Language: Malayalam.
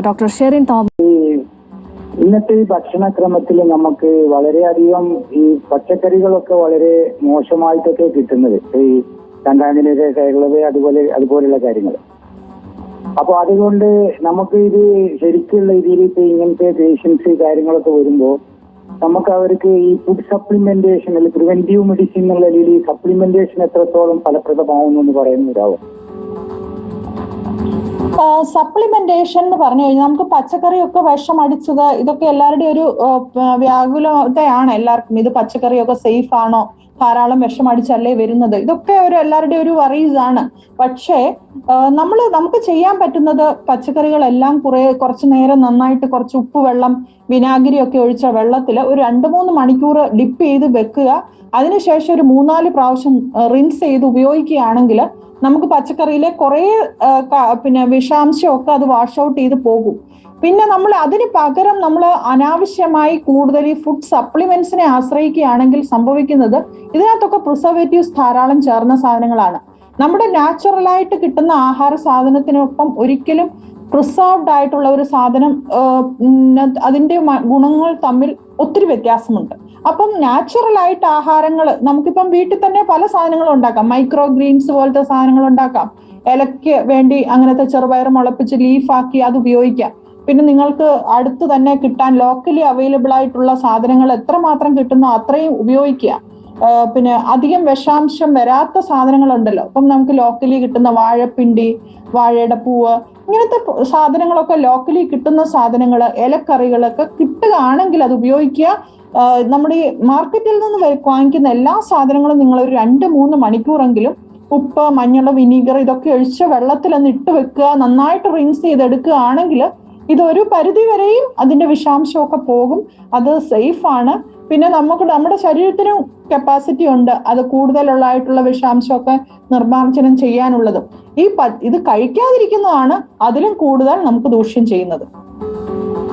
Doctor Sherin Thomas. ഇന്നത്തെ ഈ ഭക്ഷണക്രമത്തിൽ നമുക്ക് വളരെയധികം ഈ പച്ചക്കറികളൊക്കെ വളരെ മോശമായിട്ടൊക്കെ കിട്ടുന്നത്, ഈ കണ്ടാമിനേറ്റഡ് ആയിട്ടുള്ളത്, അതുപോലെയുള്ള കാര്യങ്ങൾ. അപ്പൊ അതുകൊണ്ട് നമുക്ക് ഇത് ശരിക്കുള്ള രീതിയിൽ ഇപ്പൊ ഇങ്ങനത്തെ പേഷ്യൻസ് കാര്യങ്ങളൊക്കെ വരുമ്പോൾ നമുക്ക് അവർക്ക് ഈ ഫുഡ് സപ്ലിമെന്റേഷൻ അല്ലെങ്കിൽ പ്രിവെന്റീവ് മെഡിസിൻ എന്നുള്ള രീതിയിൽ ഈ സപ്ലിമെന്റേഷൻ എത്രത്തോളം ഫലപ്രദമാവുന്നു എന്ന് പറയുന്നതാവും. സപ്ലിമെന്റേഷൻ എന്ന് പറഞ്ഞു കഴിഞ്ഞാൽ നമുക്ക് പച്ചക്കറിയൊക്കെ വിഷം അടിച്ചത് ഇതൊക്കെ എല്ലാവരുടെയും ഒരു വ്യാകുലതയാണ്. എല്ലാവർക്കും ഇത് പച്ചക്കറിയൊക്കെ സേഫ് ആണോ, ധാരാളം വിഷം അടിച്ചല്ലേ വരുന്നത്, ഇതൊക്കെ എല്ലാവരുടെയും ഒരു വറീസ് ആണ്. പക്ഷേ നമുക്ക് ചെയ്യാൻ പറ്റുന്നത് പച്ചക്കറികളെല്ലാം കുറച്ചു നേരം നന്നായിട്ട് കുറച്ച് ഉപ്പ് വെള്ളം വിനാഗിരി ഒക്കെ ഒഴിച്ച വെള്ളത്തിൽ ഒരു 2-3 മണിക്കൂർ ഡിപ്പ് ചെയ്ത് വെക്കുക. അതിനുശേഷം ഒരു 3-4 പ്രാവശ്യം റിൻസ് ചെയ്ത് ഉപയോഗിക്കുകയാണെങ്കിൽ നമുക്ക് പച്ചക്കറിയിലെ കുറെ വിഷാംശമൊക്കെ അത് വാഷ് ഔട്ട് ചെയ്ത് പോകും. പിന്നെ നമ്മൾ അതിന് പകരം നമ്മൾ അനാവശ്യമായി കൂടുതൽ ഈ ഫുഡ് സപ്ലിമെന്റ്സിനെ ആശ്രയിക്കുകയാണെങ്കിൽ സംഭവിക്കുന്നത് ഇതിനകത്തൊക്കെ പ്രിസർവേറ്റീവ്സ് ധാരാളം ചേർന്ന സാധനങ്ങളാണ്. നമ്മുടെ നാച്ചുറലായിട്ട് കിട്ടുന്ന ആഹാര സാധനത്തിനൊപ്പം ഒരിക്കലും പ്രിസർവ്ഡ് ആയിട്ടുള്ള ഒരു സാധനം അതിന്റെ ഗുണങ്ങൾ തമ്മിൽ ഒത്തിരി വ്യത്യാസമുണ്ട്. അപ്പം നാച്ചുറൽ ആയിട്ട് ആഹാരങ്ങൾ നമുക്കിപ്പം വീട്ടിൽ തന്നെ പല സാധനങ്ങളും ഉണ്ടാക്കാം. മൈക്രോ ഗ്രീൻസ് പോലത്തെ സാധനങ്ങൾ ഉണ്ടാക്കാം. ഇലയ്ക്ക് വേണ്ടി അങ്ങനത്തെ ചെറുപയർ മുളപ്പിച്ച് ലീഫാക്കി അത് ഉപയോഗിക്കാം. പിന്നെ നിങ്ങൾക്ക് അടുത്ത് തന്നെ കിട്ടാൻ ലോക്കലി അവൈലബിൾ ആയിട്ടുള്ള സാധനങ്ങൾ എത്രമാത്രം കിട്ടുന്നോ അത്രയും ഉപയോഗിക്കുക. പിന്നെ അധികം വിഷാംശം വരാത്ത സാധനങ്ങളുണ്ടല്ലോ, അപ്പം നമുക്ക് ലോക്കലി കിട്ടുന്ന വാഴപ്പിണ്ടി, വാഴയുടെ പൂവ്, ഇങ്ങനത്തെ സാധനങ്ങളൊക്കെ ലോക്കലി കിട്ടുന്ന സാധനങ്ങൾ, ഇലക്കറികളൊക്കെ കിട്ടുകയാണെങ്കിൽ അത് ഉപയോഗിക്കുക. നമ്മുടെ ഈ മാർക്കറ്റിൽ നിന്ന് വാങ്ങിക്കുന്ന എല്ലാ സാധനങ്ങളും നിങ്ങൾ ഒരു 2-3 മണിക്കൂറെങ്കിലും ഉപ്പ്, മഞ്ഞൾ, വിനീഗർ ഇതൊക്കെ ഒഴിച്ച് വെള്ളത്തിൽ ഒന്ന് ഇട്ട് വെക്കുക. നന്നായിട്ട് റിൻസ് ചെയ്തെടുക്കുകയാണെങ്കിൽ ഇതൊരു പരിധി വരെയും അതിന്റെ വിഷാംശമൊക്കെ പോകും. അത് സേഫ് ആണ്. പിന്നെ നമ്മുടെ ശരീരത്തിനും കപ്പാസിറ്റി ഉണ്ട് അത് കൂടുതലുള്ളതായിട്ടുള്ള വിഷാംശമൊക്കെ നിർമ്മാർജ്ജനം ചെയ്യാനുള്ളതും. ഇത് കഴിക്കാതിരിക്കുന്നതാണ് അതിലും കൂടുതൽ നമുക്ക് ദൂഷ്യം ചെയ്യുന്നത്.